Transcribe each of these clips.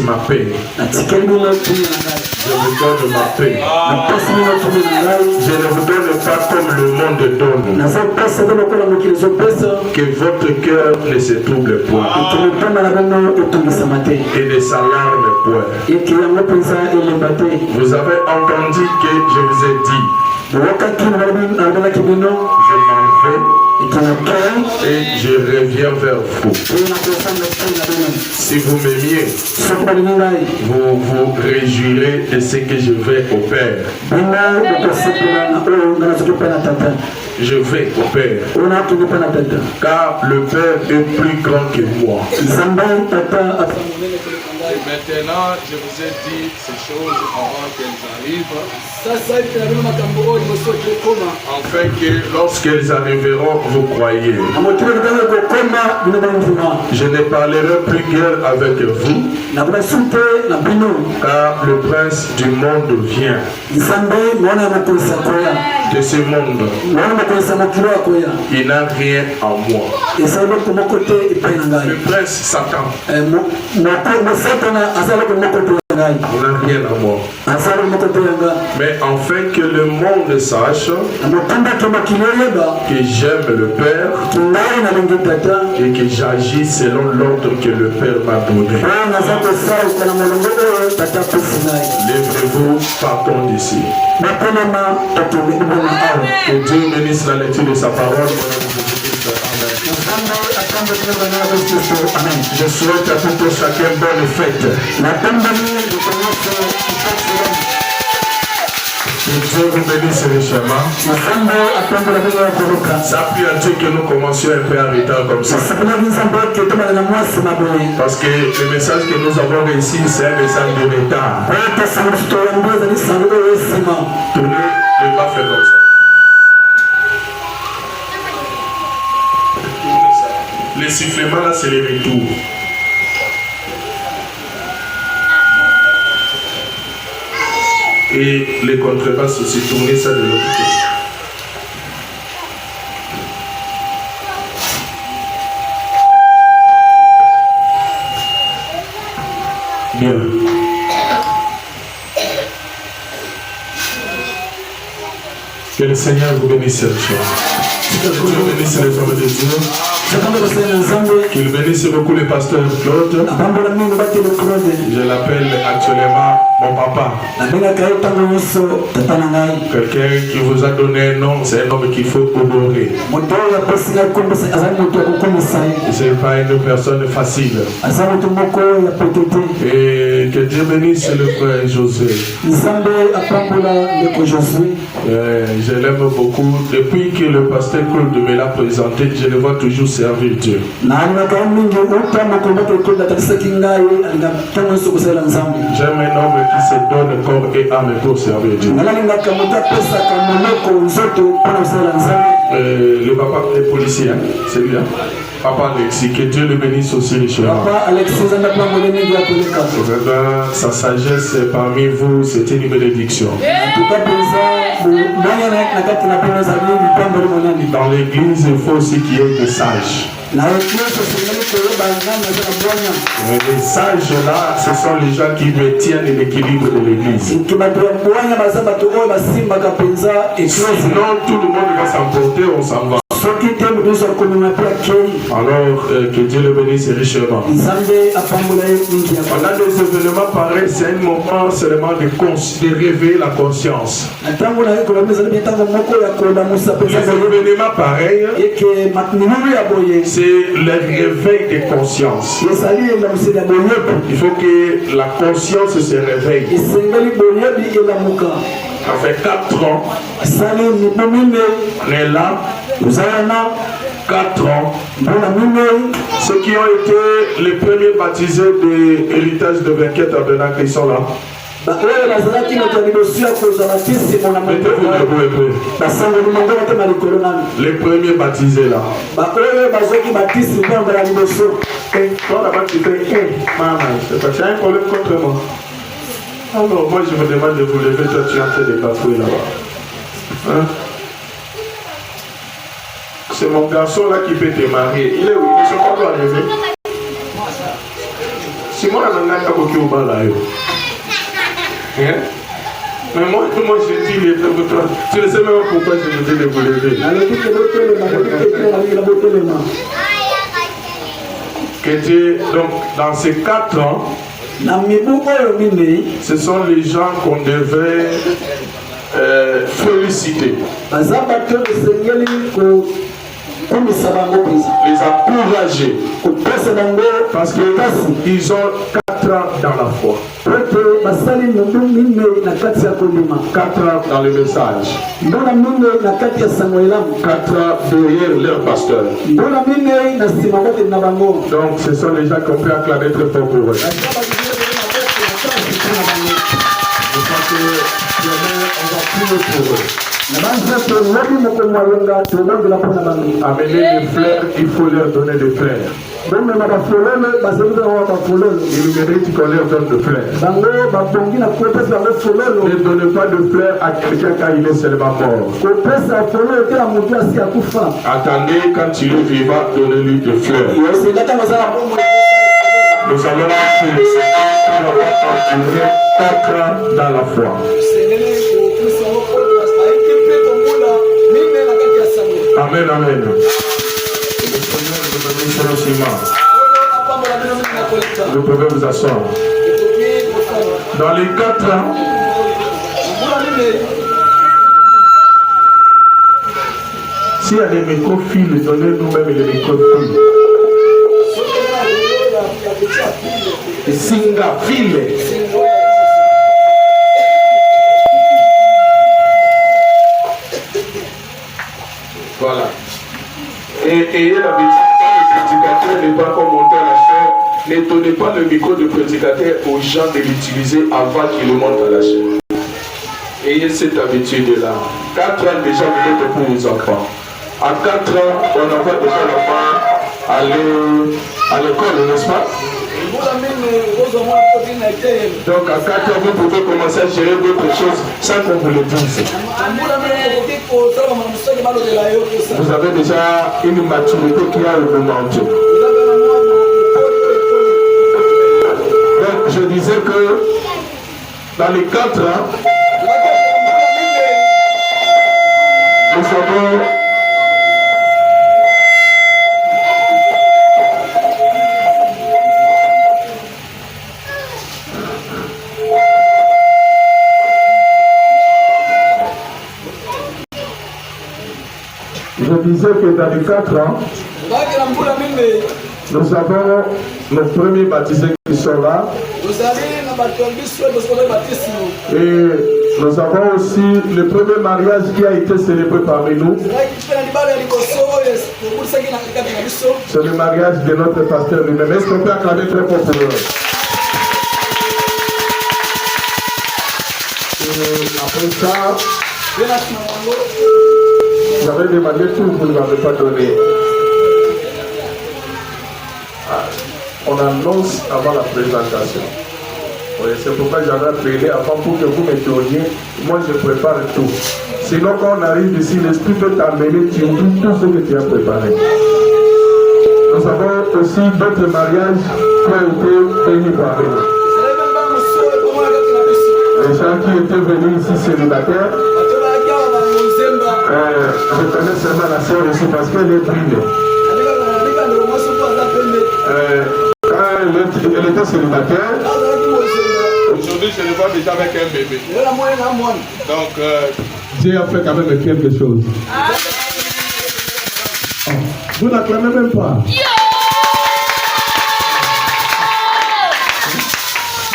ma paix. Je vous donne ma paix. Je ne vous donne pas comme le monde donne. Que votre cœur ne se trouble point. Et ne s'alarme point. Vous avez entendu que je vous ai dit. Je m'en vais et je reviens vers vous. Si vous m'aimiez, vous vous réjouirez de ce que je vais au Père. Je vais au Père. Car le Père est plus grand que moi. Maintenant, je vous ai dit ces choses avant qu'elles arrivent. Afin que lorsqu'elles arriveront, vous croyez. Je ne parlerai plus guère avec vous. Car le prince du monde vient. De ce monde. Il n'a rien en moi. Le prince Satan. On n'a rien à moi. Mais afin que le monde sache que j'aime le Père et que j'agis selon l'ordre que le Père m'a donné. Lèvez-vous, partons d'ici. Que Dieu bénisse la lecture de sa parole. Amen. Je souhaite à tout chacun bonne fête. Que Dieu vous bénisse richement. Ça prie à Dieu que nous commencions un peu en retard comme ça. Parce que le message que nous avons réussi, c'est un message de retard. Tournez, ne pas faire comme ça. Les sifflements là, c'est les retours. Et les contrebasses aussi, tourner ça de l'autre côté. Bien. Que le Seigneur vous bénisse cette soir. Que Dieu bénisse les hommes de Dieu. Qu'il bénisse beaucoup le pasteur Claude. Je l'appelle actuellement mon papa. Quelqu'un qui vous a donné un nom, c'est un homme qu'il faut honorer. Ce n'est pas une personne facile. Et que Dieu bénisse le frère Josué. Je l'aime beaucoup. Depuis que le pasteur Claude me l'a présenté, je le vois toujours servir Dieu. J'aime un homme qui se donne corps et âme pour servir Dieu. Le papa est policier, hein? C'est lui, hein? Papa Alexis, que Dieu le bénisse aussi richement. Sa sagesse parmi vous, c'est une bénédiction. Dans l'église, il faut aussi qu'il y ait des sages. Les sages là, ce sont les gens qui maintiennent l'équilibre de l'église. Sinon, tout le monde va s'emporter, on s'en va. Alors, que Dieu le bénisse richement. Pendant des événements pareils, c'est un moment seulement de réveiller la conscience. Les événements pareils, c'est le réveil de conscience. Il faut que la conscience se réveille. Ça fait 4 ans. On est là. Nous avons 4 ans. Ceux qui ont été les premiers baptisés de l'héritage de Verket Abena qui sont là. Les premiers baptisés là. Et toi là-bas tu fais c'est un problème contre moi. Alors moi je me demande de vous lever, toi tu es en train de bafouer là-bas. Hein? C'est mon garçon là qui peut te marier. Il est où? Ils ne sont pas encore arrivés. Si Si moi, je n'ai pas beaucoup de mal. Mais moi, je dis les deux. Tu ne sais même pas pourquoi je me dis de vous lever. Que Dieu, donc, dans ces 4 ans, ce sont les gens qu'on devait féliciter. Les encourager. Parce qu'ils ont 4 ans dans la foi. 4 ans dans le message. 4 ans derrière leur pasteur. Donc ce sont les gens qu'on peut acclamer très fort pour eux. Je pense que on va prier pour eux. Amener les fleurs, il faut leur donner des fleurs. Ils méritent qu'on leur donne des fleurs. Ne donnez pas de fleurs à quelqu'un quand il est seulement mort. Attendez, quand il est vivant, donnez-lui des fleurs. Nous allons prier 4 ans dans la foi. Amen, amen. Vous pouvez vous asseoir. Dans les 4 ans, s'il y a des microphiles, donnez-nous même les microphiles. Singapile. Voilà. Et ayez l'habitude, quand le prédicateur n'est pas comme monter à la chair, n'étonnez pas le micro du prédicateur aux gens de l'utiliser avant qu'il le monte à la chair. Ayez cette habitude-là. 4 ans déjà, vous êtes pour vos enfants. À 4 ans, on envoie déjà l'enfant aller à l'école, n'est-ce pas? Donc à 4 ans, vous pouvez commencer à gérer d'autres choses sans qu'on vous le dise. Vous avez déjà une maturité qui a augmenté. Donc je disais que dans les 4 ans, nous avons je disais que dans les 4 ans, nous avons nos premiers baptisés qui sont là. Et nous avons aussi le premier mariage qui a été célébré parmi nous. C'est le mariage de notre pasteur lui-même. Est-ce qu'on peut acclamer très fort pour eux? Et après ça, j'avais demandé tout, vous ne m'avez pas donné. On annonce avant la présentation. Oui, c'est pourquoi j'avais appelé avant pour que vous me donniez. Moi, je prépare tout. Sinon, quand on arrive ici, l'esprit peut t'amener, tu oublies tout ce que tu as préparé. Nous avons aussi d'autres mariages qui ont été bénis par eux. Les gens qui étaient venus ici célibataires, je connais seulement la sœur aussi parce qu'elle est brille. Quand elle était célibataire, aujourd'hui je le vois déjà avec un bébé. Donc Dieu a fait quand même quelque chose. Oh, vous n'acclamez même pas.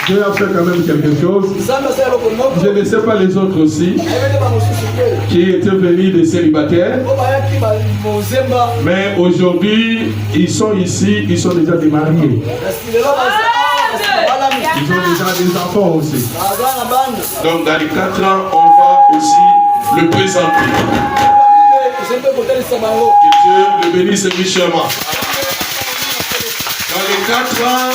Dieu a fait quand même quelque chose. Je ne sais pas les autres aussi qui étaient venus des célibataires. Mais aujourd'hui, ils sont ici, ils sont déjà des mariés. Ils ont déjà des enfants aussi. Donc dans les 4 ans, on va aussi le présenter. Que Dieu le bénisse richement. Dans les 4 ans,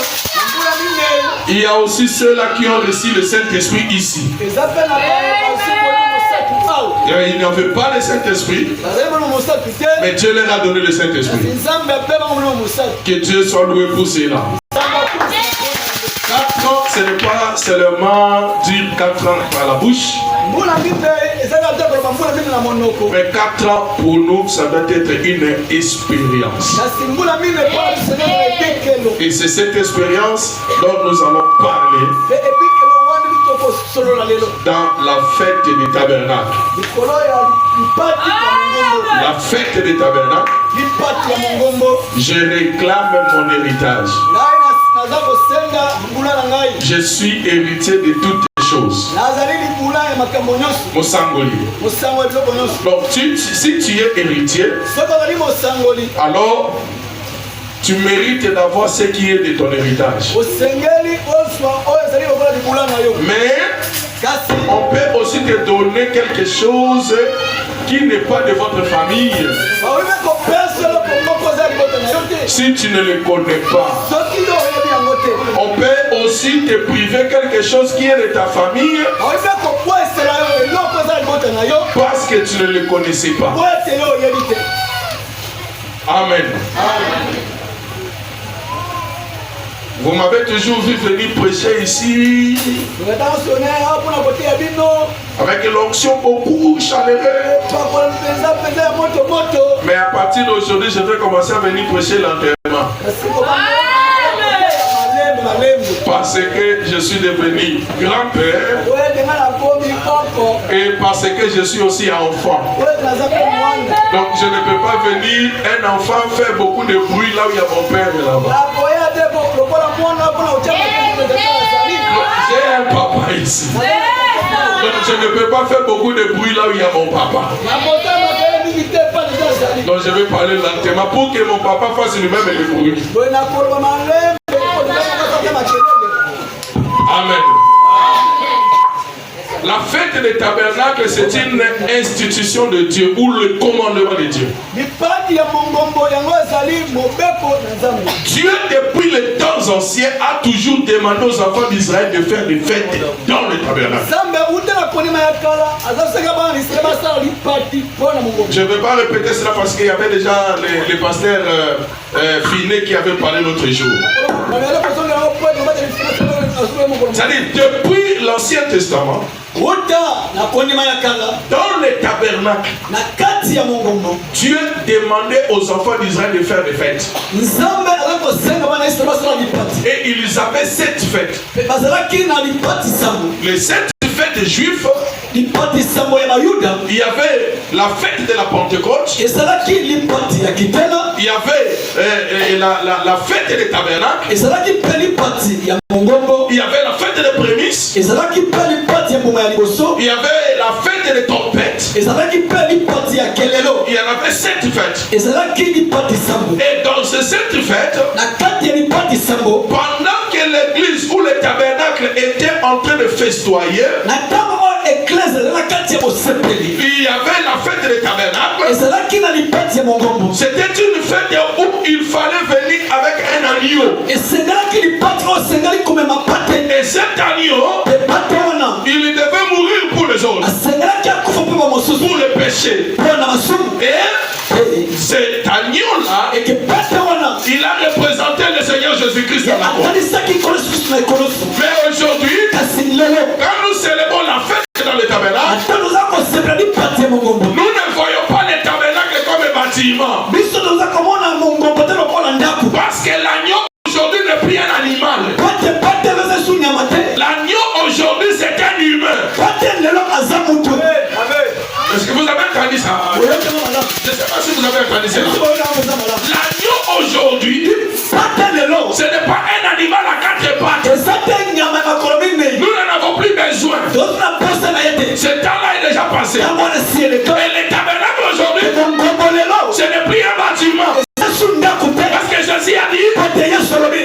il y a aussi ceux-là qui ont reçu le Saint-Esprit ici. Ils n'avaient pas le Saint-Esprit, mais Dieu leur a donné le Saint-Esprit. Que Dieu soit loué pour cela. ce n'est pas seulement dire 4 ans par la bouche. Mais 4 ans pour nous, ça doit être une expérience. Et c'est cette expérience dont nous allons parler dans la fête du tabernacle. La fête des tabernacles. Je réclame mon héritage. Je suis héritier de toutes les choses. Donc si tu es héritier, alors tu mérites d'avoir ce qui est de ton héritage. Mais on peut aussi te donner quelque chose qui n'est pas de votre famille. Si tu ne le connais pas, on peut aussi te priver quelque chose qui est de ta famille parce que tu ne le connaissais pas. Amen. Vous m'avez toujours vu venir prêcher ici avec l'onction beaucoup chaleureuse. Mais à partir d'aujourd'hui, je vais commencer à venir prêcher l'enterrement. Parce que je suis devenu grand-père et parce que je suis aussi enfant. Donc je ne peux pas venir, un enfant faire beaucoup de bruit là où il y a mon père là-bas. J'ai un papa ici. Donc je ne peux pas faire beaucoup de bruit là où il y a mon papa. Donc je vais parler lentement pour que mon papa fasse lui-même le bruit. Amen. La fête des tabernacles, c'est une institution de Dieu ou le commandement de Dieu. Dieu, depuis les temps anciens, a toujours demandé aux enfants d'Israël de faire des fêtes dans le tabernacle. Je ne vais pas répéter cela parce qu'il y avait déjà les pasteurs Finet qui avaient parlé l'autre jour. C'est-à-dire, depuis l'Ancien Testament, dans les tabernacles, Dieu demandait aux enfants d'Israël de faire des fêtes. Et ils avaient 7 fêtes. Les 7 fêtes juives, il y avait la fête de la Pentecôte, il y avait la fête des tabernacles, il y avait la fête des prémices, il y avait la fête des trompettes, il y en avait 7 fêtes. Et dans ces 7 fêtes, pendant que l'église ou le tabernacle était en train de festoyer, il y avait la fête des tabernacles. C'était une fête où il fallait venir avec un agneau. Et cet agneau, il devait mourir pour les autres, pour le péché. Et cet agneau-là, il a représenté le Seigneur Jésus-Christ dans la croix. Mais aujourd'hui, quand nous célébrons la fête dans le tabernacle, nous ne voyons pas le tabernacle comme un bâtiment. Parce que l'agneau aujourd'hui n'est plus un animal. L'agneau aujourd'hui c'est un humain. Est-ce que vous avez entendu ça? Je ne sais pas si vous avez entendu ça. L'agneau aujourd'hui, ce n'est pas un animal à 4 pattes. Nous n'en avons plus besoin. Ce temps-là est déjà passé. Et le tabernacle aujourd'hui, ce n'est plus un bâtiment. Parce que Jésus a dit,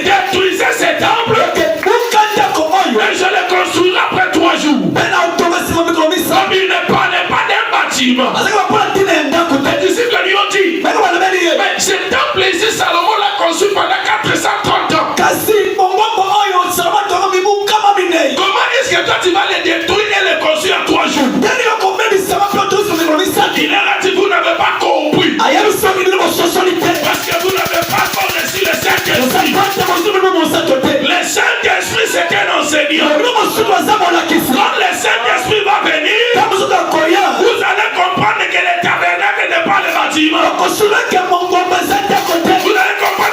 détruisez ce temple et je le construirai après 3 jours. Comme il ne parlait pas d'un bâtiment, les disciples lui ont dit, mais ce temple ici, Salomon l'a construit pendant 430 ans. Comment est-ce que toi tu vas le détruire et le construire en 3 jours? enseignant. Quand le Saint-Esprit va venir, vous allez comprendre que le tabernacle n'est pas le bâtiment. Vous allez comprendre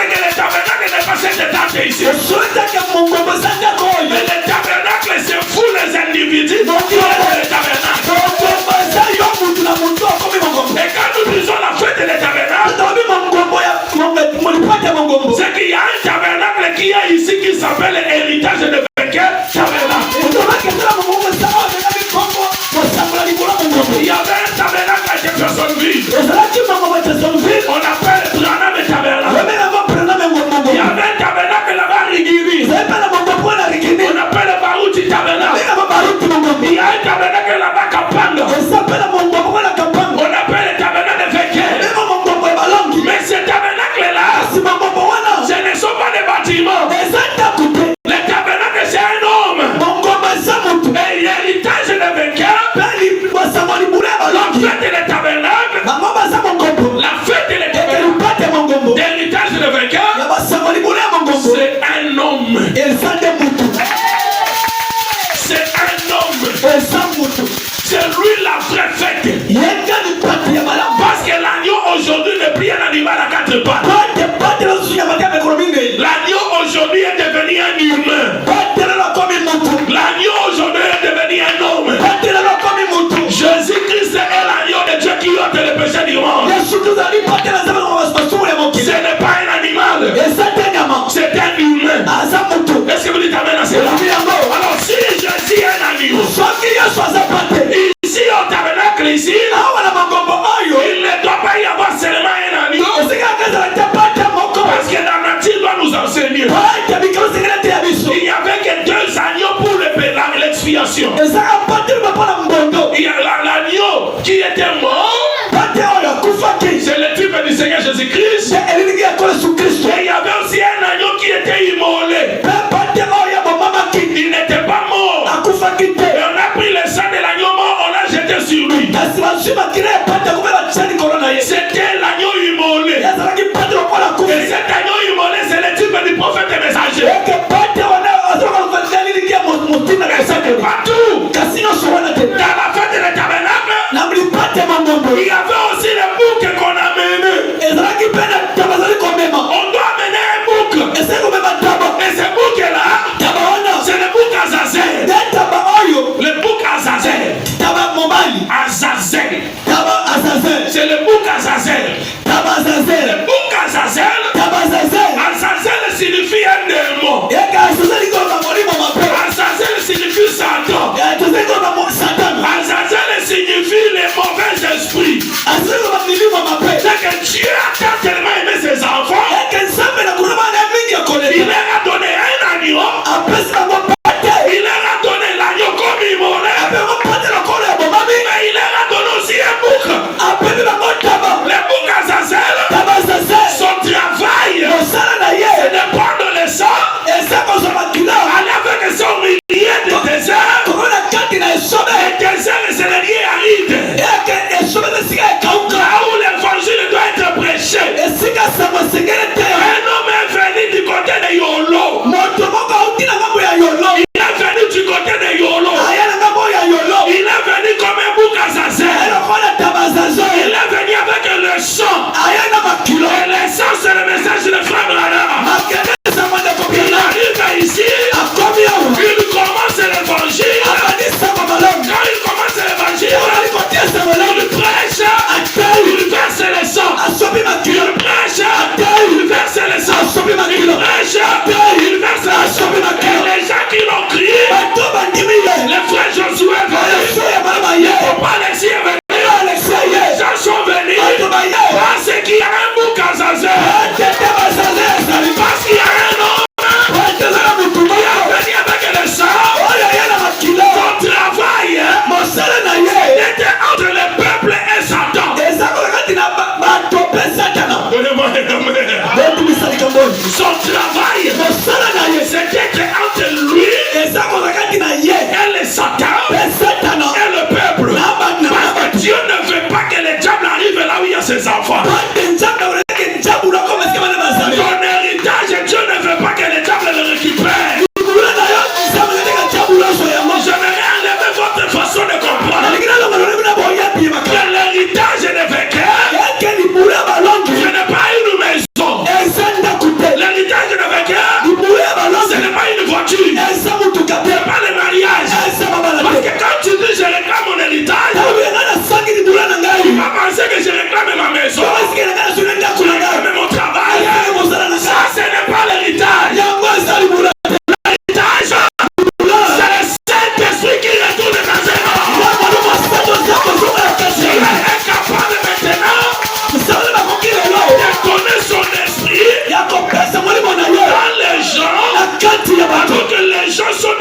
que le tabernacle n'est pas cette tente ici. Mais le tabernacle, c'est vous les individus. Le tabernacle. Et quand nous disons la fête des tabernacles, c'est qu'il y a un tabernacle qui est ici qui s'appelle l'héritage de vainqueur tabernacle. Il y avait un tabernacle à Jeffersonville. On appelle Branham tabernacle. Il y avait un tabernacle là-bas à Rigiri. On appelle Baruti tabernacle. Il y a un tabernacle là-bas à Kapanga. On appelle le tabernacle de vainqueur. Mais ce tabernacle-là, ce ne sont pas des bâtiments. Le tabernacle, c'est un homme. Et l'héritage de vainqueur, la fête des tabernacles, la fête des tabernacles, l'héritage de vainqueur, c'est un homme. C'est un homme. C'est lui la vraie fête. Parce que l'agneau aujourd'hui n'est plus un animal à quatre pattes. L'agneau aujourd'hui est devenu un humain. L'agneau aujourd'hui est devenu un homme. Jésus-Christ est l'agneau de Dieu qui ôte le péché du monde. Ce n'est pas un animal. C'est un humain. Est-ce que vous dites amen à cela? Alors si Jésus est un agneau, ici au tabernacle ici, il ne doit pas y avoir seulement un agneau. Parce que la nature doit nous enseigner. Il n'y avait que deux agneaux pour l'expiation. Il y a l'agneau qui était mort. C'est le type du Seigneur Jésus-Christ. Et il y avait aussi un agneau qui était immolé. Il n'était pas mort. Et on a pris le sang de l'agneau mort, on l'a jeté sur lui. C'était l'agneau immolé. Et cet agneau immolé, c'est le type du prophète et messager. Mais c'était pas tout.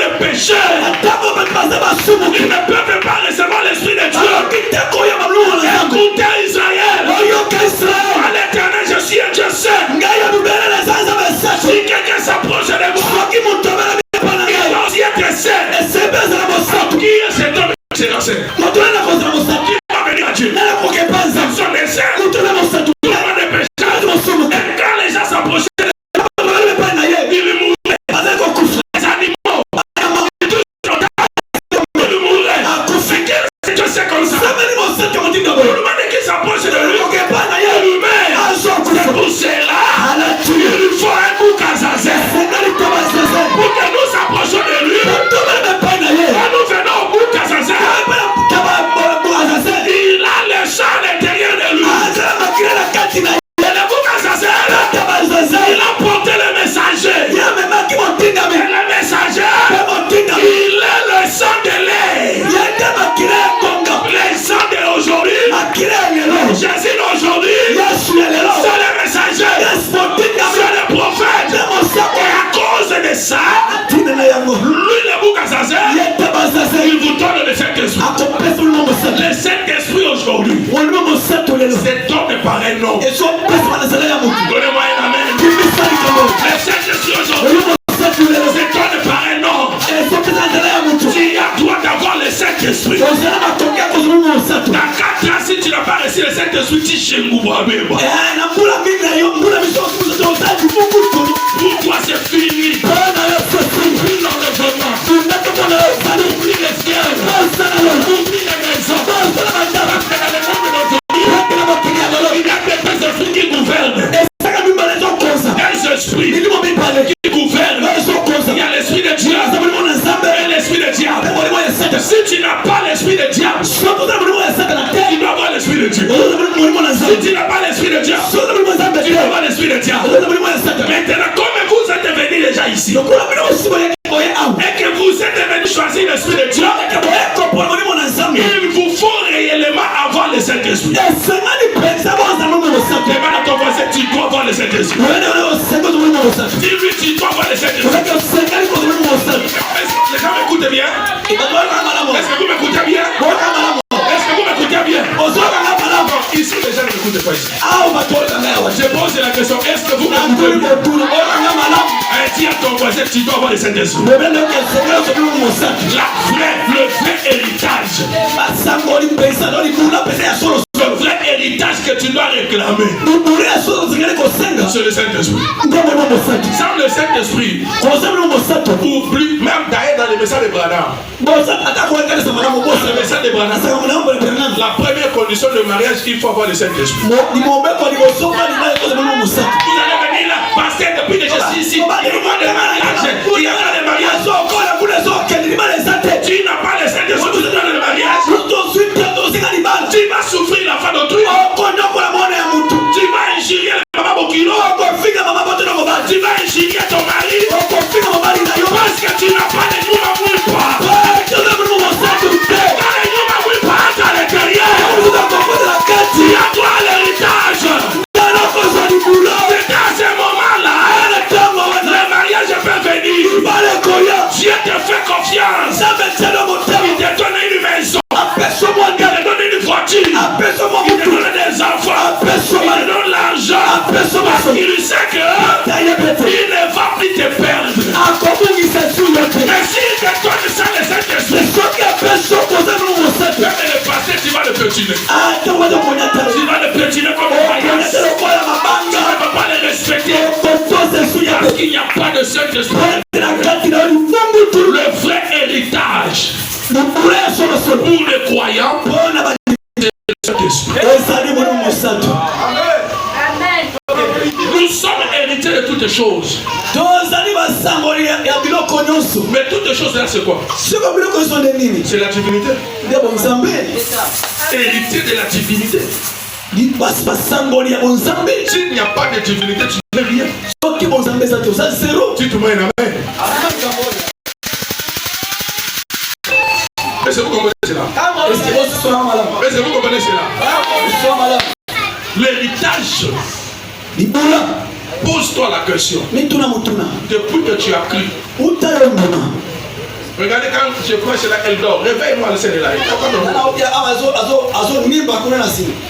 des pécheurs, ils ne peuvent pas recevoir l'Esprit de Dieu. Écoutez Israël, à l'Éternel, je suis un Dieu saint. Si quelqu'un s'approche de moi, il doit aussi être saint. Qui est cet homme? C'est la saint. Qui va venir à Dieu? Ce sont les saints. Ils ont des pécheurs. Et quand les gens s'approchaient, ils mouraient. Les animaux, ils mouraient. C'est Dieu c'est comme ça. Tout le monde qui s'approche de lui, il meurt. C'est pour cela il faut un bouc à Zazen. Pour que nous s'approchions de lui, quand nous venons au bouc à Zazen, il a le sang à l'intérieur de lui. Et le bouc à Zazen, il a porté le messager. Et le messager, il est le sang de l'air. Le sang d'aujourd'hui, Jésus d'aujourd'hui, c'est le messager, c'est le prophète. Et à cause de ça, lui le bouc à Zazen, il vous donne le Saint-Esprit. Le Saint-Esprit aujourd'hui, c'est donné par un nom. Donnez-moi un amen. Le Saint-Esprit aujourd'hui, c'est donné par un nom. Tu as droit d'avoir le Saint-Esprit. Si tu n'as pas reçu le Saint-Esprit, tu chez nous. Pour toi, c'est fini. Oublie les cieux. Oublie les maisons. Il y a des esprits qui gouvernent. Des esprits qui gouvernent. Il y a l'esprit de Dieu et l'esprit de diable. Si tu n'as pas l'esprit de diable, tu dois avoir l'esprit de Dieu. Si tu n'as pas l'esprit de diable, tu dois avoir l'esprit de diable. Maintenant, comme vous êtes venus déjà ici, et que vous êtes venus choisir l'esprit de Dieu, il vous faut réellement avoir le Saint-Esprit. Demande à ton voisin, tu dois avoir le Saint-Esprit. Dis-lui, tu dois avoir le Saint-Esprit. Les gens m'écoutent bien? Est-ce que vous m'écoutez bien? Est-ce que vous m'écoutez bien? Ici, les gens ne m'écoutent pas ici. Je pose la question, est-ce que vous m'écoutez bien? Dis à ton voisin, tu dois avoir le Saint-Esprit. Le vrai héritage. Le vrai héritage que tu dois réclamer, c'est le Saint-Esprit. Sans le Saint-Esprit, oublie, même d'ailleurs dans les messages de Branham. Le message de Branham, la première condition de mariage, il faut avoir le Saint-Esprit. Vous allez venir là, parce que depuis que je suis ici, il y a des mariages. Tu n'as pas le Saint-Esprit dans le mariage. Tu vas souffrir la fin d'autrui. Tu vas injurier la maman Bokilo. Tu vas injurier ton mari. Parce que tu n'as pas de nous à pas. Quand les nous à l'intérieur, tu as toi l'héritage. C'est dans ce moment-là, le mariage peut venir. Dieu te fait confiance. Il te donne une maison. Il te donne une voiture. Il te donne des enfants. Il te donne l'argent. Parce qu'il sait qu'il ne va plus te perdre. Mais s'il te donne ça, le Saint-Esprit, même le passé, tu vas le pétiner. Tu vas le pétiner comme un mariage. Tu ne peux pas le respecter. Parce qu'il n'y a pas de Saint-Esprit. Le vrai héritage pour les croyants, nous sommes hérités de toutes choses. Mais toutes choses là, c'est quoi? C'est la divinité. Hérité de la divinité. S'il n'y a pas de divinité, tu n'es rien. Si tu mets un amen. Est-ce que vous comprenez cela? Est-ce que vous comprenez cela? L'héritage. Pose-toi la question. Depuis que tu as cru, Regardez quand je prêche là, elle dort. Réveille-moi le Seigneur là.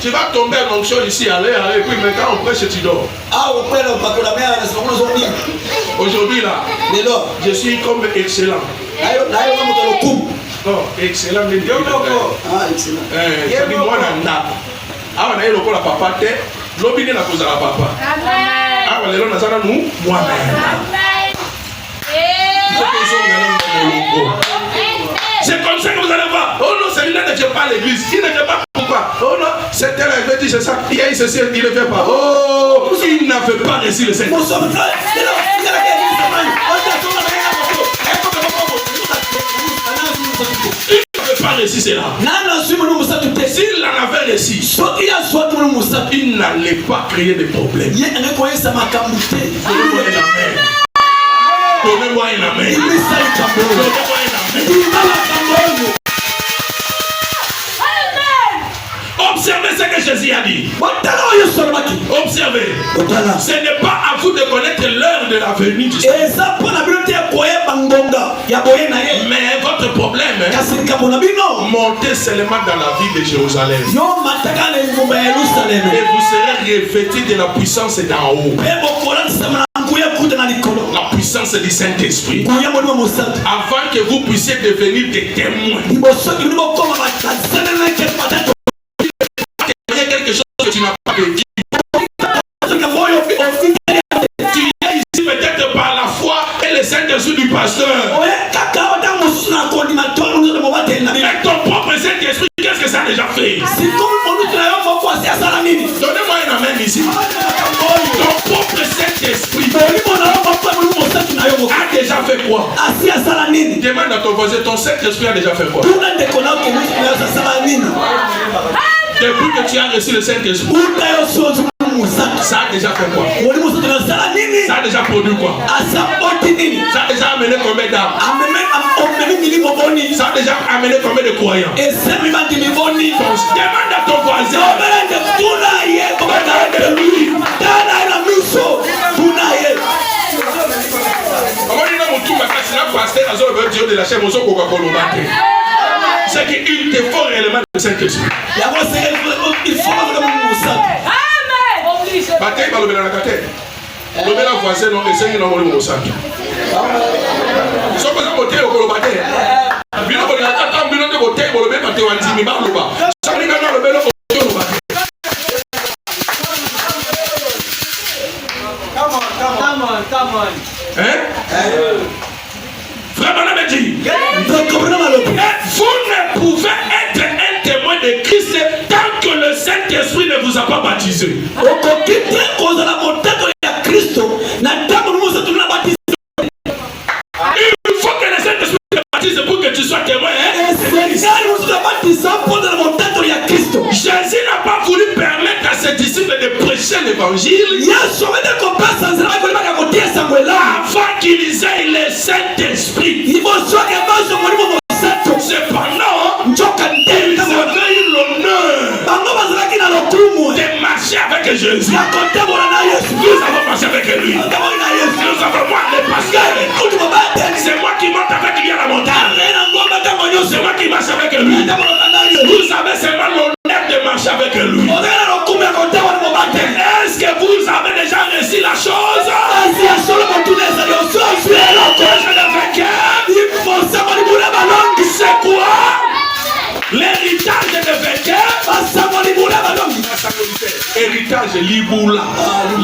Tu vas tomber en onction ici, allez, puis maintenant on prêche et tu dors. Aujourd'hui là, je suis comme excellent. Non, excellent. Excellent. Ah, on a eu le papa tête, l'obédience la cause à la papa. Ah, on est là, nous allons moi-même. C'est comme ça que vous allez voir. Oh non, celui-là ne vient pas à l'église. Il ne vient pas pourquoi? Oh non, c'est tel, il veut dire c'est ça. Il y a ceci, il ne fait pas. Oh, il n'a fait pas réussir le Seigneur. Il ne peut pas réussir cela. S'il en avait réussi, il n'allait pas créer de problèmes. Donnez-moi un amen. Donnez-moi un amen. Observez ce que Jésus a dit. Observez. Ce n'est pas à vous de connaître l'heure de la venue du Seigneur. Mais votre problème, montez seulement dans la ville de Jérusalem. Et vous serez revêtis de la puissance d'en haut. La puissance du Saint-Esprit. Avant que vous puissiez devenir des témoins. Quelque chose que tu n'as pas vécu. Tu es ici peut-être par la foi et le Saint-Esprit du pasteur. Et ton propre Saint-Esprit, qu'est-ce que ça a déjà fait? Donnez-moi un amen ici. Ton propre Saint-Esprit a déjà fait quoi? Demande à ton voisin, ton Saint-Esprit a déjà fait quoi? Depuis que tu as reçu le Saint-Esprit, ça a déjà fait quoi? Ça a déjà produit quoi? Ça a déjà amené combien d'âmes? Ça a déjà amené combien de croyants? Demande à ton voisin. C'est qu'il te faut réellement le Saint-Esprit. Il faut vraiment le Saint-Esprit. Amen. Bataille par le bénin à la tête. Le bénin voisin, non, essaye de l'envoyer au Saint-Esprit. Ils sont pas en côté au Colombate. Bilo ko na tata bilo de côté pour le bénin te wanti mi ba lo ba. Ça ni kana le bénin au Colombate. Come on. Hein? Vraiment la dit. Vous ne pouvez être un témoin de Christ tant que le Saint-Esprit ne vous a pas baptisé. Il faut que le Saint-Esprit te baptise pour que tu sois témoin. Jésus n'a pas voulu permettre à ses disciples de prêcher l'évangile avant qu'ils aient le Saint-Esprit. Cependant, ils avaient eu l'honneur de marcher avec Jésus. Nous avons marché avec lui. Nous avons moi le pasteur. C'est moi qui monte avec lui à la montagne. C'est moi qui marche avec lui. Vous avez seulement l'honneur de marcher avec lui. Est-ce que vous avez déjà reçu la chose? C'est quoi? L'héritage de vainqueur. Héritage Liboula.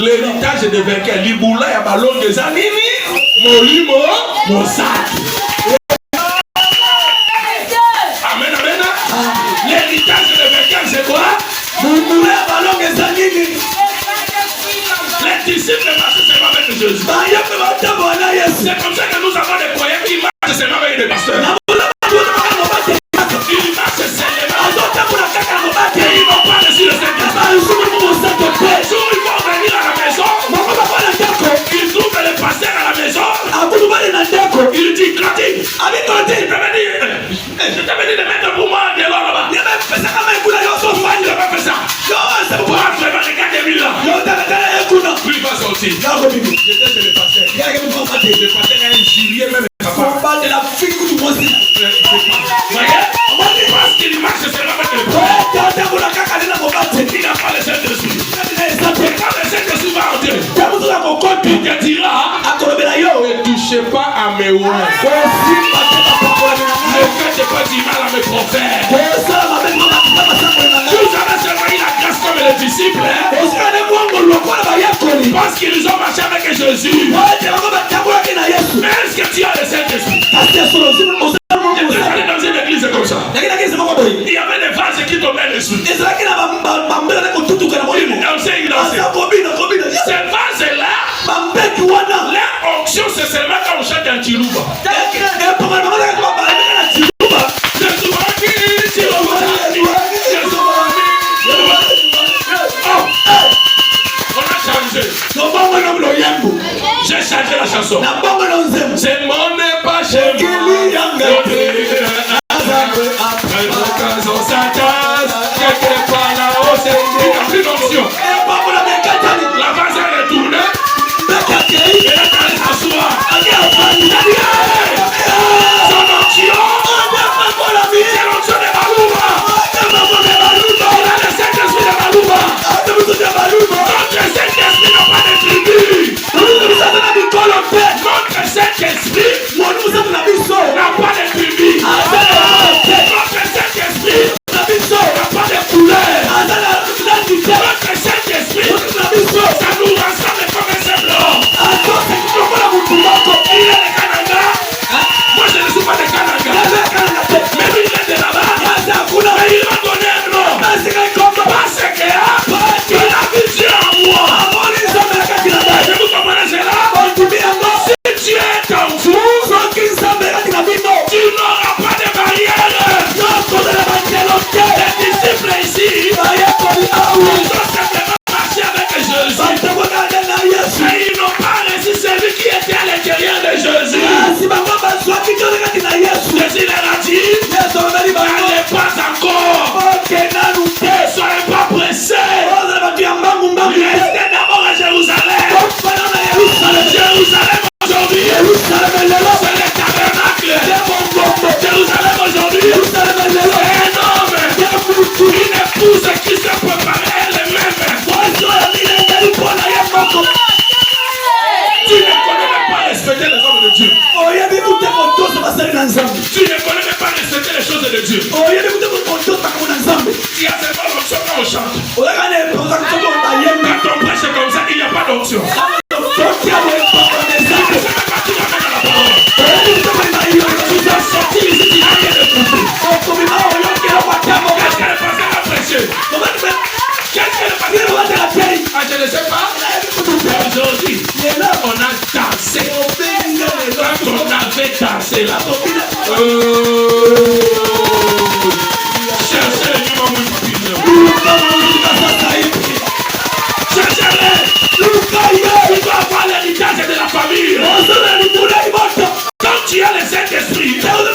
L'héritage de vainqueur Liboula et ballon des animés. Molimo, Mosaki. Amen, amen. L'héritage de vainqueur c'est quoi? Liboula, ballon des animés. Les disciples marchent seulement avec Jésus. C'est comme ça que nous avons des croyants qui marchent seulement avec des pasteurs. Ils marchent seulement. Et ils vont pas reçu le Saint-Esprit. Les jours ils vont venir à la maison. Ils trouvent le pasteur à la maison. Il dit Claudine. Je t'avais dit de mettre pour moi de l'or là-bas. Il n'a pas fait ça. Pour regarder là. Puis il va sortir. J'étais chez le pasteur. Le pasteur a un gilet même. De la fille que tu vois Parce qu'il marche seulement avec le Père. Il n'a pas le Saint-Esprit. Quand le Saint-Esprit va entrer, il te dira, ne touchez pas à mes words. Ne faites pas du mal à mes prophètes. Vous avez seulement eu la grâce comme les disciples. Parce qu'ils ont marché avec Jésus. Mais est-ce que tu as le Saint-Esprit? Dans une église comme ça, il y avait des vases qui tombaient dessus. Ils dansaient. Ces vases-là, leur onction, c'est seulement quand on chante un tirouba. On a changé. J'ai changé la chanson. C'est mon pas chez vous. La vase est retournée. Elle est allée s'asseoir. Son onction, c'est l'onction de Balouba. Il a le Saint-Esprit de Balouba. Notre Saint-Esprit n'a pas de tribu. Notre Saint-Esprit n'a pas de tribu. Notre Saint-Esprit n'a pas de couleur. Notre Saint-Esprit, ça nous rassemble comme un seul homme. Il est de Kananga. Moi je ne suis pas de Kananga. Mais lui il est de là-bas. Mais il m'a donné un nom. Parce qu'il a vu Dieu en moi. Et vous comprenez cela? Si tu es en vous, tu n'auras pas de barrière. Les disciples ici, ils ont simplement marché avec Jésus. Mais ils n'ont pas reçu celui qui était à l'intérieur de Jésus. Jésus leur a dit, n'allez pas encore. Ne soyez pas pressés. Restez d'abord à Jérusalem. Jérusalem aujourd'hui, c'est le tabernacle. Jérusalem aujourd'hui, c'est un homme, une épouse qui se prépare elle-même. Tu ne connais même pas respecter les hommes de Dieu. Tu ne connais même pas respecter les choses de Dieu. Il y a seulement l'onction quand on chante. Quand on prêche comme ça, il n'y a pas d'onction. Je ne sais pas. Aujourd'hui, on a dansé. Quand on avait dansé là. Cherchez les numéros de cherchez-les. Tu dois avoir l'héritage de la famille. Quand tu as le Saint-Esprit, tu entres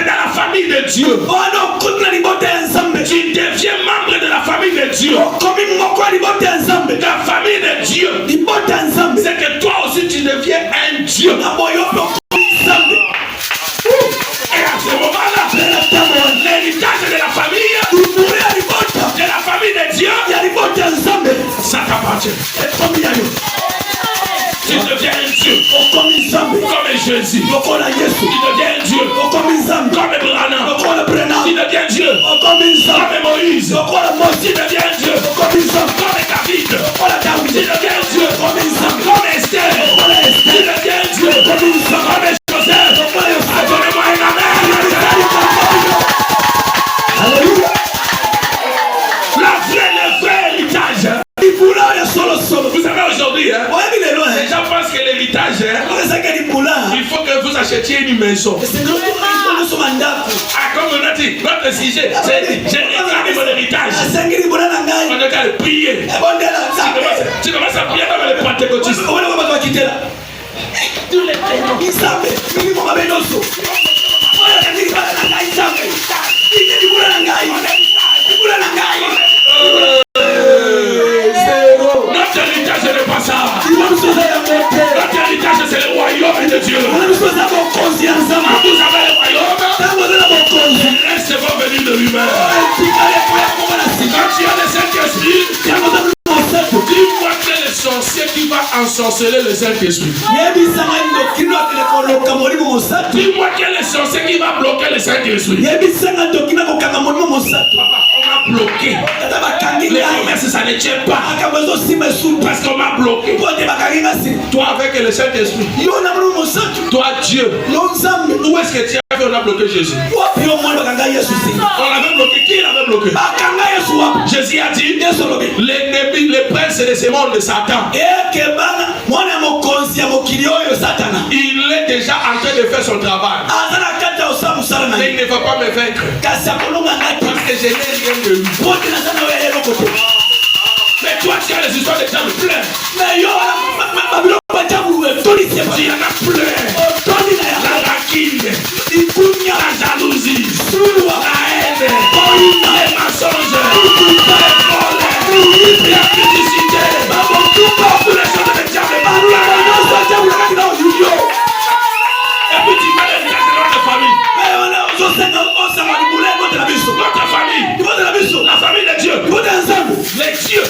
dans la famille de Dieu. Tu deviens membre de la famille de Dieu. La famille de Dieu, c'est que toi aussi tu deviens un Dieu. Et à ce moment-là, l'héritage de la famille de Dieu, ça t'appartient. Tu deviens un Dieu comme Jésus. Tu deviens un Dieu comme Branham. Tu deviens Dieu comme Moïse. Tu deviens Dieu comme David. Tu deviens Dieu comme Esther. Tu deviens Dieu comme Joseph. Donnez-moi un amen. Le vrai héritage. Vous savez aujourd'hui, les gens pensent que l'héritage, il faut que vous achetiez une maison. Ah, comme on a dit, notre sujet, c'est j'ai réclamé mon héritage. On a qu'à le prier. Tu commences à prier comme les pentecôtistes. Tous les notre héritage n'est pas ça. Notre héritage c'est le royaume de Dieu. Vous chemin. Quand tu as le Saint-Esprit, dis-moi quel est le sorcier qui va ensorceler le Saint-Esprit. Dis-moi quel est le sorcier qui va bloquer le Saint-Esprit. Papa, on m'a bloqué. Les promesses, ça ne tient pas. Parce qu'on m'a bloqué. Toi avec le Saint-Esprit. Toi Dieu. Où est-ce que tu as fait? On a bloqué Jésus. On l'avait bloqué. Qui l'avait bloqué? Jésus a dit l'ennemi, le prince de ce monde de Satan. Il est déjà en train de faire son travail. Mais il ne va pas me vaincre. Parce que je n'ai rien de lui. Mais toi tu as les histoires des gens pleins. Il y en a plein. La rancune, la jalousie, la haine, les mensonges, les vols, la publicité, tous les choses de diable. Et puis tu vas les dire notre famille. Notre famille, la famille de Dieu, les dieux,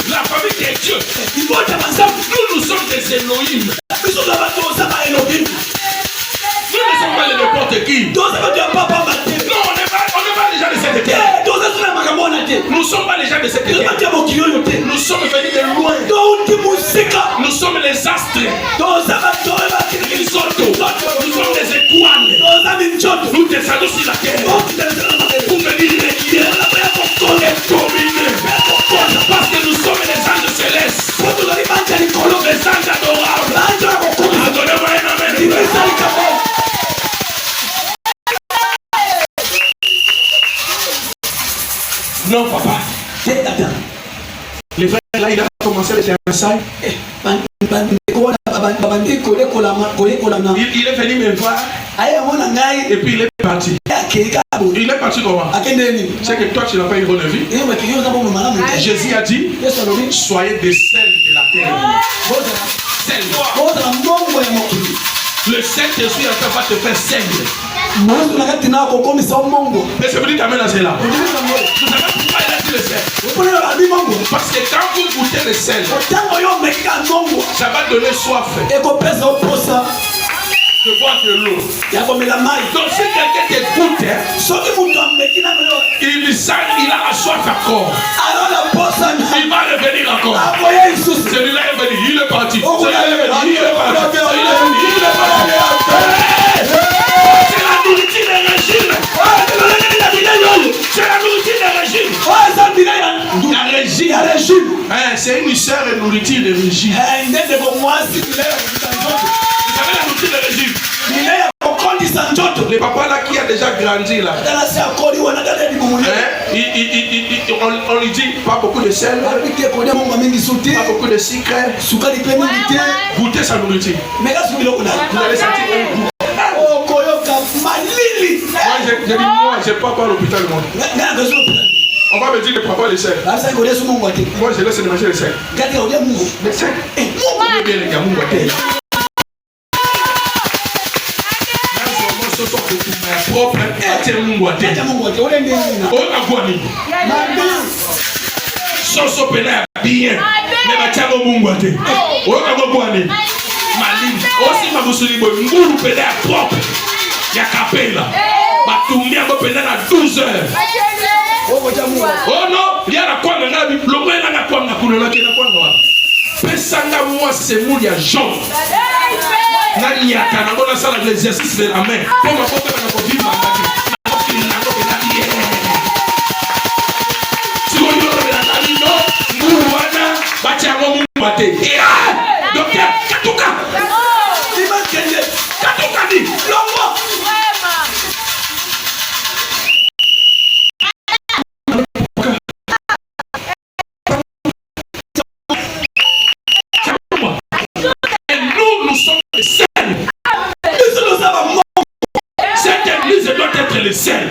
la famille des dieux. Nous sommes des Elohim. Nous ne sommes pas les n'importe qui. Non, on n'est pas les gens de cette terre. Nous ne sommes pas les gens de cette terre. Nous sommes venus de loin. Nous sommes les astres. Nous sommes des étoiles. Nous descendons sur la terre pour venir régner et dominer. Parce que nous sommes les anges célestes. Les anges adorables. Adorez-moi un amen. Non, papa. Les frères, là, il a commencé les fiançailles. Il est venu me voir. Et puis il est parti. Il est parti comment? C'est que toi tu n'as pas une bonne vie. Jésus a dit soyez des sels de la terre. Le Saint-Esprit va te faire sel. Mais c'est pour dire t'amènes à cela. Vous savez pourquoi il a dit le sel? Parce que quand vous goûtez le sel, ça va donner soif de boire de l'eau. Donc si quelqu'un t'écoute, il a la soif encore. Il va revenir encore. Celui-là est venu, il est parti. Celui-là est venu, il est parti. Celui-là est venu, il est parti. C'est la nourriture des régimes. C'est la nourriture des régimes. La régime. C'est une histoire de nourriture de régime. Vous savez la nourriture de régime? Le papa là qui a déjà grandi là, on lui dit pas beaucoup de sel, pas beaucoup de sucre, goûtez sa nourriture. Vous allez sentir un goût. Moi j'ai pas peur à l'hôpital. On va me dire de papa le sel. Moi je laisse manger le sel. Le sel. Propre soso pena bien mais bachamo mungu ate oka bobwane malini osi mabusuli bo ngulu pena propre ya kapela batumbia bo pena na 12 heures. Oh non, il y a la kwanga ngabi longo ena na kwanga kuno na kena kwanga wa pesanga moi semouli ya jaune nani ya kana bona sala l'exercice de la main pour ma pote na ko vivre ngaki na ko na bien si on yo na nani no muwana bacha ngo mumate docteur katuka imagine katuka di longo le sel.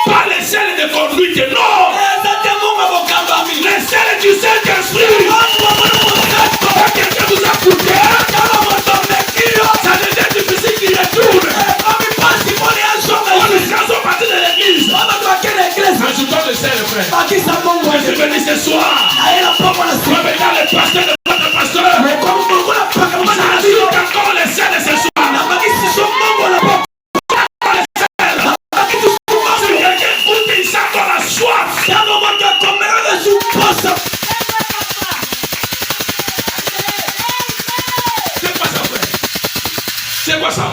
Pas le sel de conduite, non. Le sel du Saint-Esprit. Quand quelqu'un vous a coûté, ça devient difficile qu'il retourne. On ne C'est quoi ça?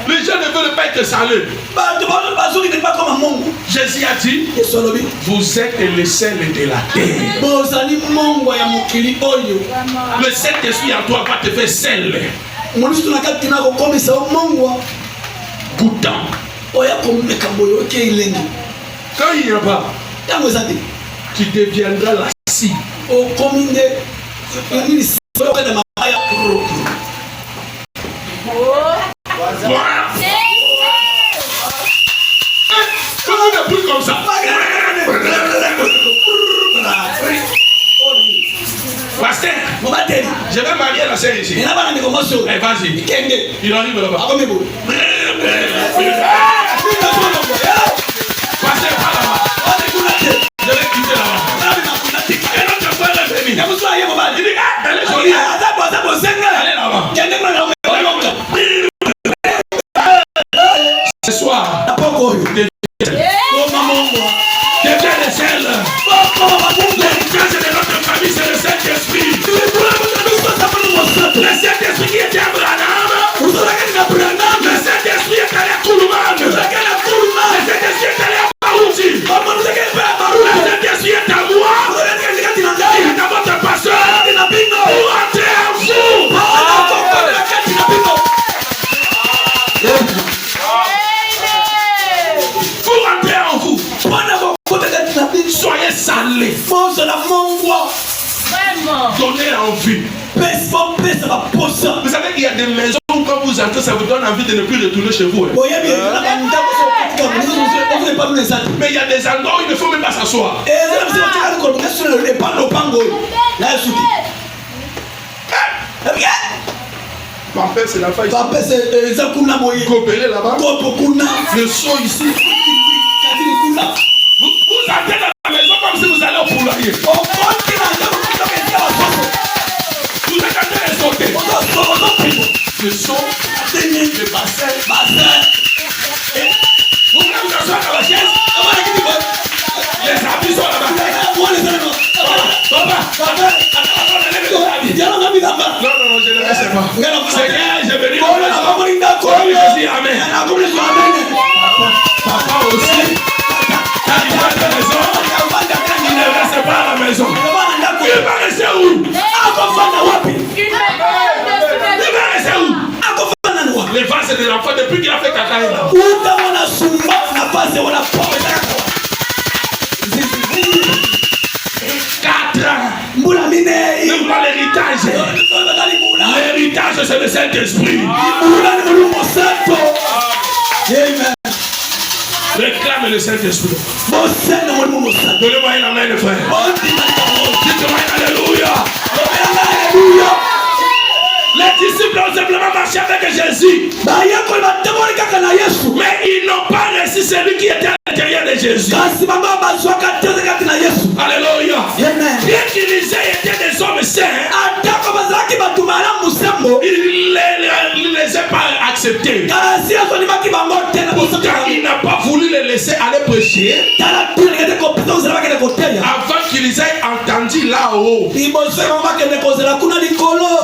Les gens ne veulent pas être salés. Jésus a dit, vous êtes le sel de la terre. Le Saint-Esprit en toi va te faire sel. Goûtant. Quand il n'y a pas, tu deviendras la scie. Voilà. Comment on a pris comme ça? Pasteur, je vais marier la sœur ici. Eh, vas-y. Il arrive là-bas. Pasteur, pas là-bas. Je vais quitter là-bas. Et l'autre frère est venu. Il dit, elle est jolie. Allez là-bas. Ce soir, deviens le sel. L'héritage de notre famille, c'est le Saint-Esprit. Le Saint-Esprit qui était à Branham. Le Saint-Esprit est allé à Koulouman. Le Saint-Esprit est allé à Barouti. Le Saint-Esprit est à moi. Il est à votre pasteur. Pour entrer en vous. Pour entrer en vous. Soyez salés. Donnez envie. Vous savez qu'il y a des maisons où quand vous entrez, ça vous donne envie de ne plus retourner chez vous. Mais il y a des endroits où il ne faut même pas s'asseoir. Papa, c'est la faille. Papa, c'est Copélé là-bas. Le son ici. Vous entrez dans la maison comme si vous allez au poulailler. Vous êtes en train de sauter. Le son, le bassin. Et vous voulez vous asseoir dans la chaise. Les habits sont là-bas. Papa. Non, je ne le sais pas. Seigneur, je vais dire Amen. Papa aussi. Quand il va à la maison, il ne reste pas à la maison. Il va rester où? Il va rester où? Les vases de l'enfant depuis qu'il a fait caca là. 4 ans. Même pas l'héritage. L'héritage, c'est le Saint-Esprit. Réclame le Saint-Esprit. Donnez-moi une amen, frère. Dites-moi alléluia. Les disciples ont simplement marché avec Jésus. Mais ils n'ont pas reçu celui qui était à l'intérieur de Jésus. Alléluia. Bien qu'ils étaient des hommes saints, il ne les a pas acceptés. Pourtant, il n'a pas voulu les laisser aller prêcher avant qu'ils aient entendu là-haut. Dis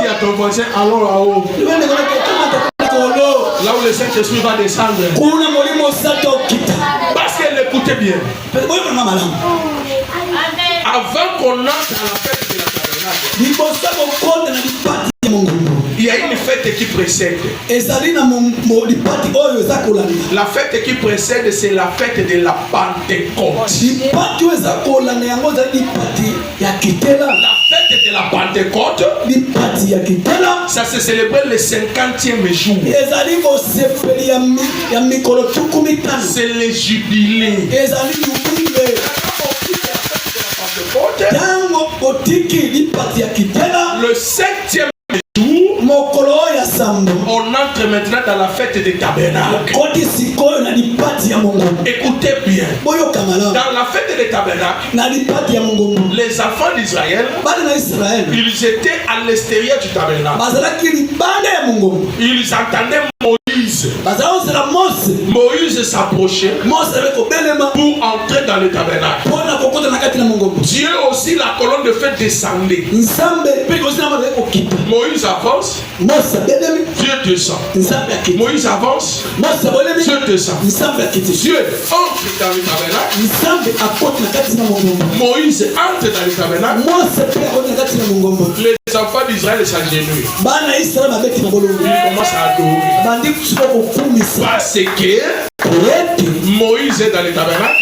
à ton voisin, allons là-haut. Là où le Saint-Esprit va descendre. Parce qu'elle l'écoutait bien. Avant qu'on entre à la fête de la tabernacle, il y a une fête qui précède. La fête qui précède, c'est la fête de la Pentecôte. La fête de la Pentecôte, ça se célèbre le 50e jour. C'est le jubilé. Le 7e jour, on entre maintenant dans la fête des tabernacles. Écoutez bien. Dans la fête des tabernacles, les enfants d'Israël, ils étaient à l'extérieur du tabernacle. Ils entendaient Moïse. Moïse s'approchait pour entrer dans le tabernacle. Dieu aussi, la colonne de feu descendait. Moïse avance, Dieu descend. Moïse avance, Dieu descend. Dieu entre dans le tabernacle. Moïse entre dans le tabernacle. Les enfants d'Israël s'agenouillent. Ils commencent à adorer. Parce que Moïse est dans le tabernacle.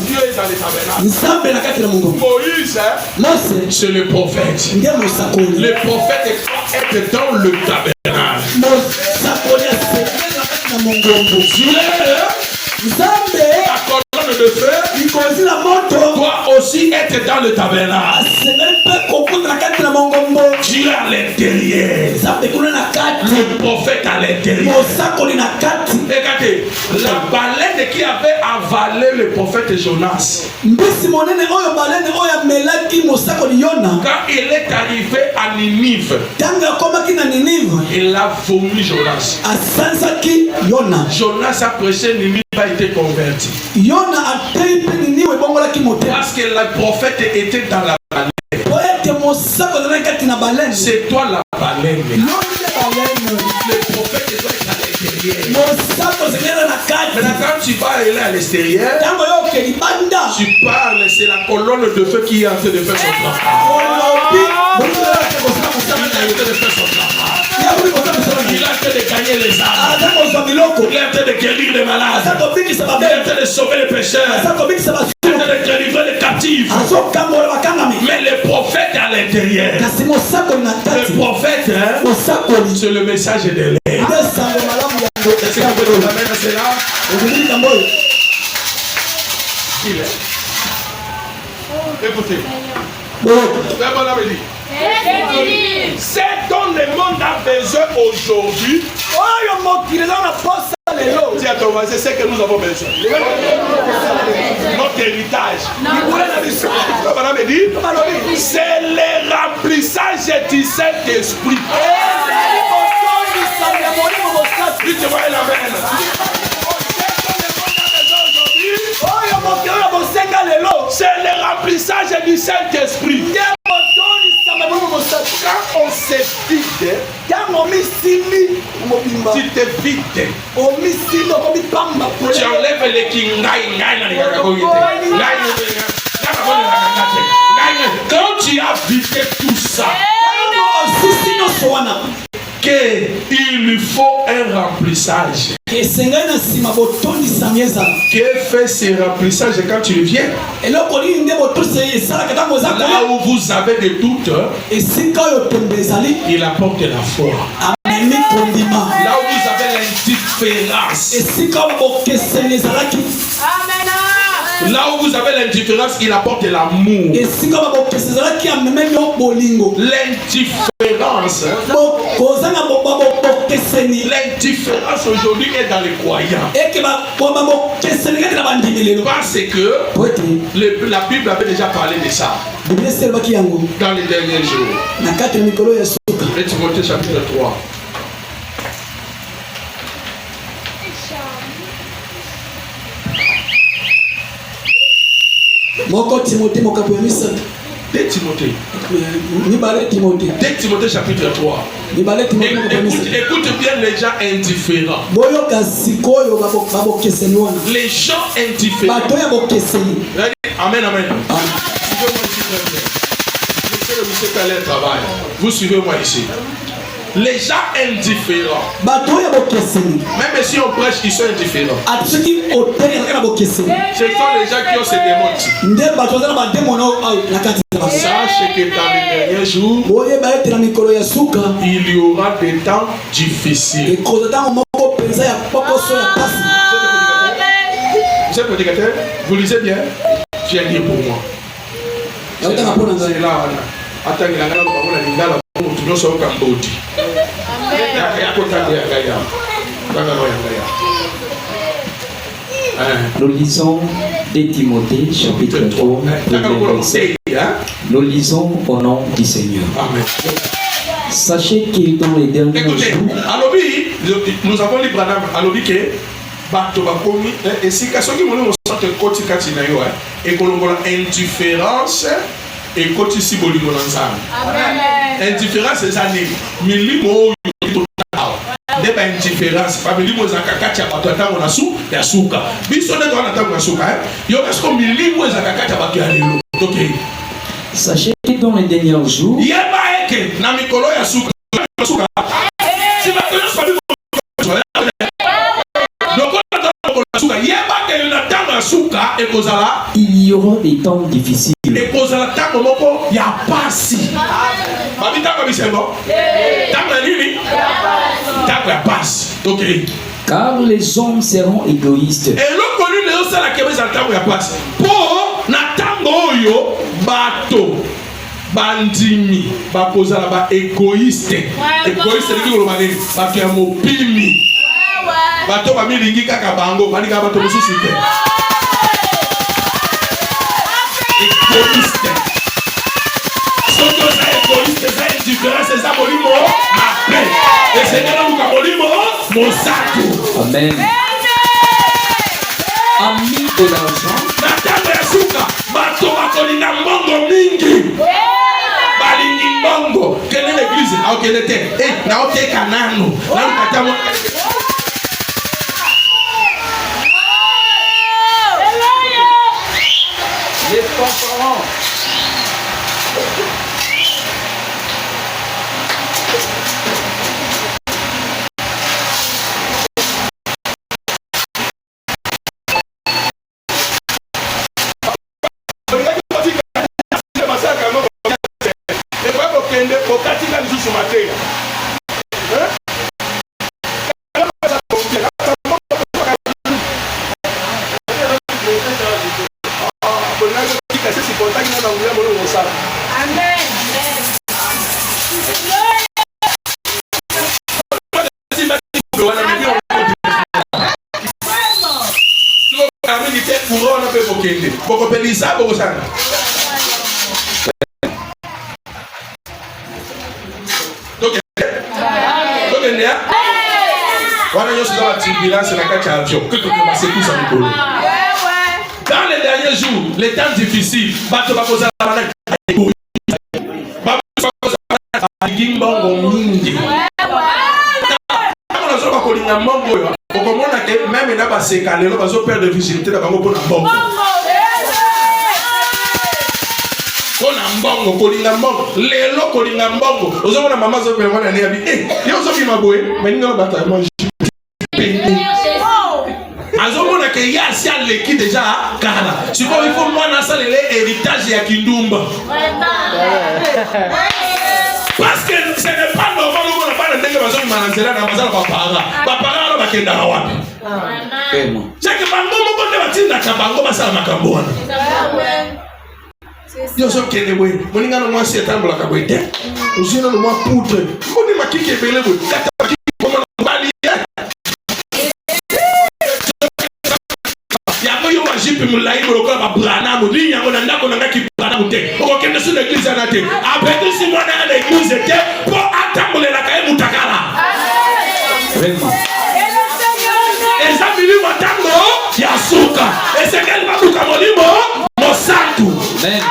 Dieu est dans le tabernacle. Moïse, c'est le prophète. Le prophète est dans le tabernacle. La colonne de feu doit aussi être dans le tabernacle. Dieu à l'intérieur, le prophète à l'intérieur. Regardez, la baleine qui avait avalé le prophète Jonas, quand il est arrivé à Ninive, il a vomi Jonas. Jonas a prêché, Ninive a été converti. Parce que le prophète était dans la baleine. C'est toi la baleine. Le prophète doit être à l'intérieur. Maintenant, quand tu vas aller à l'extérieur, tu parles, c'est la colonne de feu qui est en train de faire son travail. Il est en train de gagner les âmes. Il est en train de guérir les malades. Il est en train de sauver les pécheurs. Il est en train de délivrer les captifs. Mais le prophète est à l'intérieur. Le prophète, c'est le message de l'air. Est-ce que vous pouvez nous amener à cela? Il est. Écoutez. C'est dont le monde a besoin aujourd'hui. Dis à ton voisin, c'est ce que nous avons besoin. Notre héritage. C'est le remplissage du Saint-Esprit. Dites-moi la main. C'est le remplissage du Saint-Esprit. Quand on se vide, tu te vides. Tu enlèves les quand tu as vidé tout ça, qu'il lui faut un remplissage. Que fait ce remplissage quand tu viens? Là où vous avez des doutes, il apporte la foi. Là où vous avez l'indifférence, là où vous avez l'indifférence, il apporte l'amour. L'indifférence aujourd'hui est dans les croyants. Parce que la Bible avait déjà parlé de ça dans les derniers jours. Et Timothée chapitre 3. Dès Timothée. Dès Timothée chapitre 3. Écoute bien les gens indifférents. Les gens indifférents. Amen, amen. Suivez-moi ici, très bien. Vous suivez-moi ici. Les gens indifférents. Même si on prêche, ils sont indifférents. Ce sont les gens qui ont ces démons. Sache que dans les derniers jours, il y aura des temps difficiles. Vous êtes prédicateur? Vous lisez bien? Viens lire pour moi. C'est là. Nous lisons de Timothée chapitre 3, verset. Nous lisons au nom du Seigneur. Amen. Sachez qu'il dans les derniers jours. Nous avons lu Branham. Et si sorte koti kati na yo et kolongola indifférence et koti si bolingo na nzambe. Amen. Indifférence c'est ça né. Milimo yo de ba indifférence pa milimo za kakati ya bato atango na su ya suka. Biso ne to na tango na suka yo est-ce que milimo za kakati ya bato ya lelo. OK. Sachez que dans les derniers jours, yeba eke na mikolo ya suka. Si bato yo so il y aura des temps difficiles. Car les hommes seront égoïstes. Bandimi bakozala ba égoïste égoïste ndiki koloma nini bato ya mopimi bato bamilingi kaka bango balinga bato mosusu te égoïste soki oza égoïste eza indifférence eza molimo mabe esengela luka molimo mosato. Amen. Ami de l'argent na ntango ya suka bato bakolinga mbongo mingi balingi mbongo kende l'église aokende te naoteka nano nanukatamo les fanfarons. Dans les derniers jours, les temps difficiles, même na baseka lelo bazo perdre virginité na bango pona mbongo. Pona mbongo kolinga mbongo lelo kolinga mbongo ozomona mama zo pele mwana ne abi yo zo ki maboye meninga bata moi azomona ke ya si aleki déjà kala siko il faut mwana salele héritage ya kindumba. Parce que ce n'est pas normal qu'on n'a pas de ndenge bazo mananzela na bazala bapara bakenda wapi. C'est que bango moko nde batinda ka bango basala makambo wana. Yo so kende boy moninga no mwasi etambola ka boy te. Ozina no mwa poutre. Moni makike bele boy. Kata makike koma na bali. Ya ko yo wajipe mulai boloka ba brana mo ni yango na ndako na ngaki brana mo te. Oko kende sur l'église na te. Après si moi na l'église te pour atambolela ka e mutakala. Vraiment. Ezabili matango yasuka esekeli babuka molimo mosantu. Amen.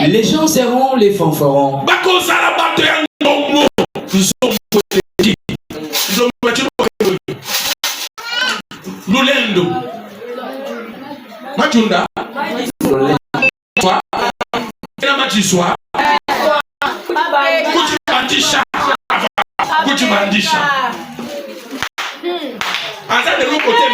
Les gens seront les fanfarons. Bakozala bato ya ngongo lulendo matunda machiswa kuchibandisha aza de l'autre côté.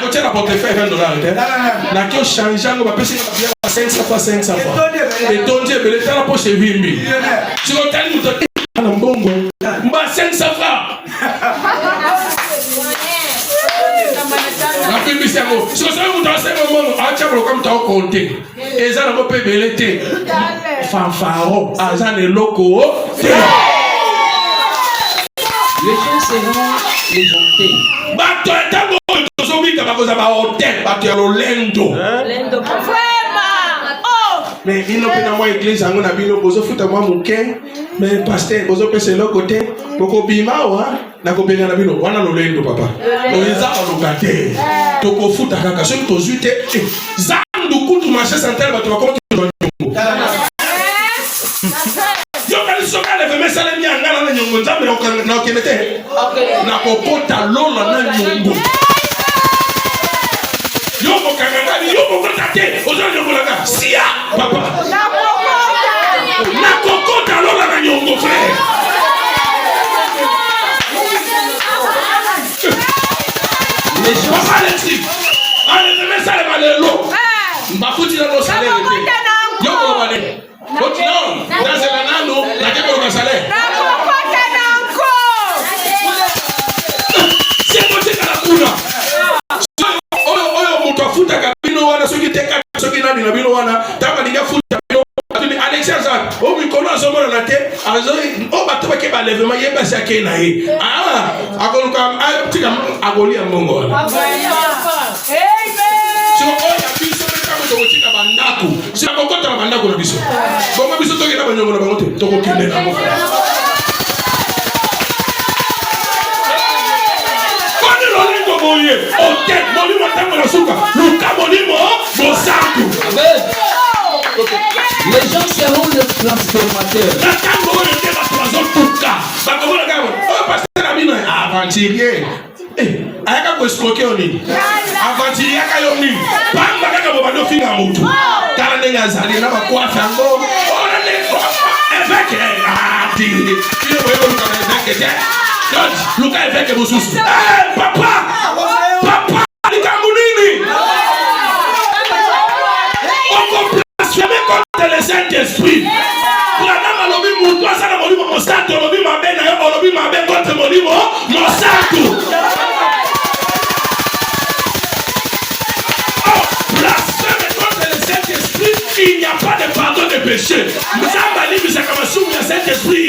côté la portefeuille $20. Na qui change ngo ba pesi ka bien 500 fois 500 fois. Et ton Dieu belé ta la poche 8000. Tu vas tali muto na mbongo. Mba 500 francs. La Bible c'est bon. Si vous savez vous dans ce moment, acha bolo comme ta compter. Et ça na mo pe belé te. Fanfaro, azan et loco. Les gens seront légentés. Bato etango tozobika bakoza ba hotel bato ya lolendo. Lendo vraiment. Oh. Mais il n'a pas église ango na bino bozo futa mwa muke. Mais pasteur bozo pese lo côté boko bima wa na ko benga na bino wana lolendo papa. Oza olokate. Toko futa kaka so to zuite. Zandu kutu marché central bato bakoma ki. Yo kali soka le veme sale mi angala na nyongo nzambe na okenete. Na kokota lola na nyongo. Yo kokanga ni yo kokota te. Ozo nyongo langa. Sia papa. Na kokota lola na nyongo frère. Papa Alexis. Ale veme sale malelo. Mbafuti na lo sale le. Yo kokole. Non, dans la nano, la gueule au salaire. C'est moi qui la coula. Oh, mon futa cabino, wana, ceux qui te capent, ceux qui n'ont pas wana, t'as pas dit futa. Alexandre, oh, mi kono asomo na tête, oh, bato ba ke ba lèvement, yé ba sa ke na ye. Ah, akolu kam, ah, tika agoli ya mongo. Amen. So, oh, ya biso kama tokotika bandako. Si akokota na bandako na biso. Bongo biso toke na banyongo na bango te, toko kende na ngo. Kone lolengo boye, hotel, molimo tango na suka. Luka molimo, bosantu. Amen. Les gens seront le transformateur. La tango on était la toison tuka. Bakomo na gabo. Oh, pasteur Amina, aventurier. Ayaka ko escroquer oni. Aventurier aka yoni. Pamba kaka bobado finga mutu. Kala ndenga zali na bakwa fango. Ona ne évêque ati. Ile wewe luka évêque te. Donc luka évêque bosusu. Papa. Papa likambu nini? On blasphème contre le Saint-Esprit. Pour la lobi mutu asala molimo mosato lobi mabe na yo lobi mabe contre molimo mosato. Il n'y a pas de pardon de péché. Nous avons dit que c'est comme un Saint-Esprit.